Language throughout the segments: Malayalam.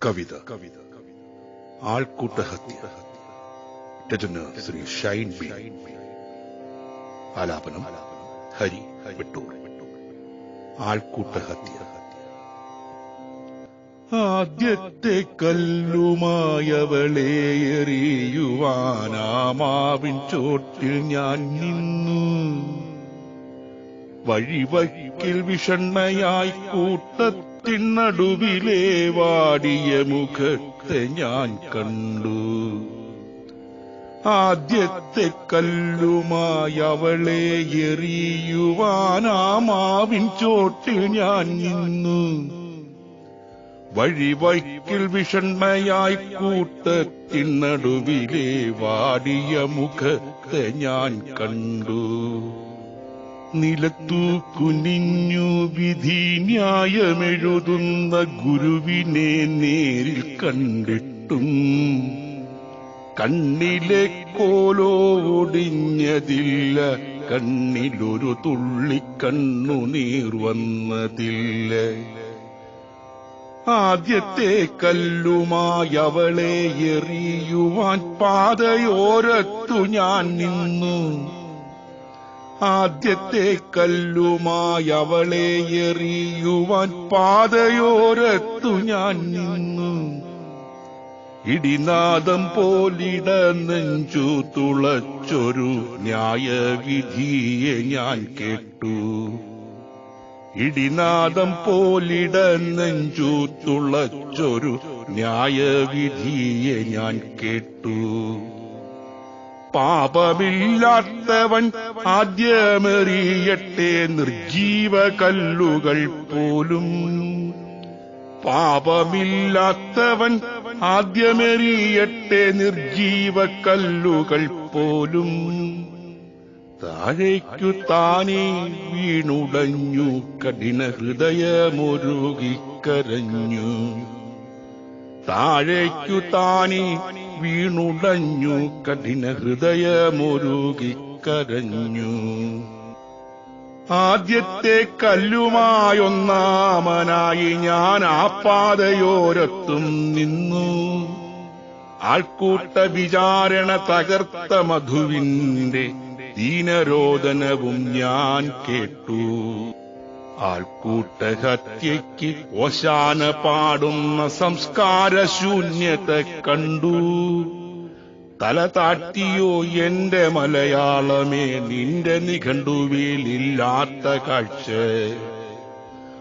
കവിത ആൾക്കൂട്ടഹത്യ. രചന ശ്രീ ഷൈൻ ബി. ആലാപനം ഹരി വെട്ടൂർ. ആൾക്കൂട്ടഹത്യ. ആദ്യത്തെ കല്ലുമായവളെ എറിയുവാനാമാവിൻ ചോട്ടിൽ ഞാൻ നിന്നു. വഴിവക്കിൽ വിഷണ്ണയായി കൂട്ടത്തിനടുവിലെ വാടിയ മുഖത്തെ ഞാൻ കണ്ടു. ആദ്യത്തെ കല്ലുമായി അവളെ എറിയുവാനാമാവിൻ ചോട്ടിൽ ഞാൻ നിന്നു. വഴിവക്കിൽ വിഷണ്ണയായി കൂട്ടത്തിനടുവിലെ വാടിയ മുഖത്തെ ഞാൻ കണ്ടു. നിലത്തു കുനിഞ്ഞു വിധി ന്യായമെഴുതുന്ന ഗുരുവിനെ നേരിൽ കണ്ടിട്ടും കണ്ണിലെ കോലോ ഒടിഞ്ഞതില്ല, കണ്ണിലൊരു തുള്ളി കണ്ണുനീർ വന്നതില്ല. ആദ്യത്തെ കല്ലുമായി അവളെ എറിയുവാൻ പാതയോരത്തു ഞാൻ നിന്നു. ആദ്യത്തെ കല്ലുമായി അവളെ എറിയുവാൻ പാതയോരത്തു ഞാൻ നിന്നു. ഇടിനാദം പോലിട നെഞ്ചു തുളച്ചൊരു ന്യായവിധിയെ ഞാൻ കേട്ടു. ഇടിനാദം പോലിട നെഞ്ചു തുളച്ചൊരു ന്യായവിധിയെ ഞാൻ കേട്ടു. പാപമില്ലാത്തവൻ ആദ്യമെറിയട്ടെ നിർജീവ കല്ലുകൾ പോലും. പാപമില്ലാത്തവൻ ആദ്യമെറിയട്ടെ നിർജീവ കല്ലുകൾ പോലും. താഴേക്കു താനേ വീണുടഞ്ഞു കഠിന ഹൃദയമൊരുകിക്കരഞ്ഞു. താഴേക്കു താനേ വീണുടഞ്ഞു കഠിന ഹൃദയമൊരുകിക്കരഞ്ഞു. ആദ്യത്തെ കല്ലുമായൊന്നാമനായി ഞാൻ ആ പാതയോരത്തും നിന്നു. ആൾക്കൂട്ട വിചാരണ തകർത്ത മധുവിന്റെ ദീനരോദനവും ഞാൻ കേട്ടു. ആൾക്കൂട്ടഹത്യയ്ക്ക് ഓശാന പാടുന്ന സംസ്കാരശൂന്യത കണ്ടു. തല താഴ്ത്തിയോ എന്റെ മലയാളമേ, നിന്റെ നിഘണ്ടുവിലില്ലാത്ത കാഴ്ച.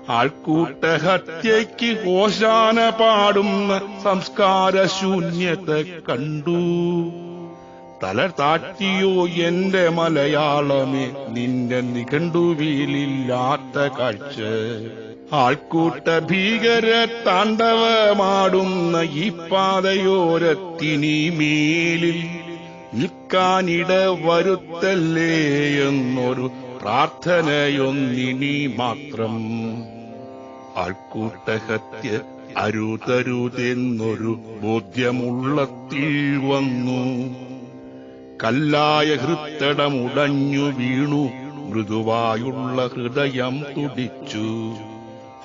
ആൾക്കൂട്ടഹത്യയ്ക്ക് ഓശാന പാടുന്ന സംസ്കാരശൂന്യത കണ്ടു. തല താഴ്ത്തിയോ എന്റെ മലയാളമേ, നിന്റെ നിഘണ്ടുവിലില്ലാത്ത കാഴ്ച. ആൾക്കൂട്ട ഭീകര താണ്ഡവമാടുന്ന ഈ പാതയോരത്തിനി മേലിൽ നിൽക്കാനിട വരുത്തല്ലേ എന്നൊരു പ്രാർത്ഥനയൊന്നിനി മാത്രം. ആൾക്കൂട്ടഹത്യ അരുതരുതെന്നൊരു ബോധ്യമുള്ളത്തിൽ വന്നു. കല്ലായ ഹൃത്തടമുടഞ്ഞു വീണു, മൃദുവായുള്ള ഹൃദയം തുടിച്ചു.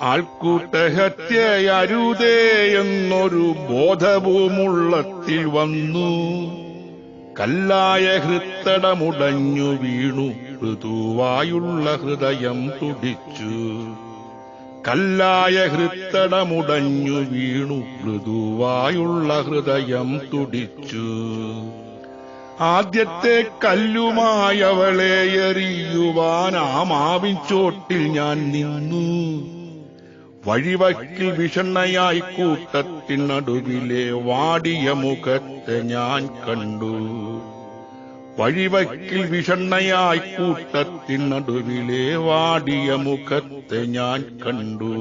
ആൾക്കൂട്ടഹത്യയരുതേ എന്നൊരു ബോധവുമുള്ളത്തിൽ വന്നു. കല്ലായ ഹൃത്തടമുടഞ്ഞു വീണു, മൃദുവായുള്ള ഹൃദയം തുടിച്ചു. കല്ലായ ഹൃത്തടമുടഞ്ഞു വീണു, മൃദുവായുള്ള ഹൃദയം തുടിച്ചു. ആദ്യത്തെ കല്ലുമായി അവളെ എറിയുവാൻ ആ മാവിൻ ചോട്ടിൽ ഞാൻ നിന്നു. വഴിവക്കിൽ വിഷണ്ണയായി കൂട്ടത്തിനടുവിലെ വാടിയ മുഖത്തെ ഞാൻ കണ്ടു. വഴിവക്കിൽ വിഷണ്ണയായി കൂട്ടത്തിനടുവിലെ വാടിയ മുഖത്തെ ഞാൻ കണ്ടു.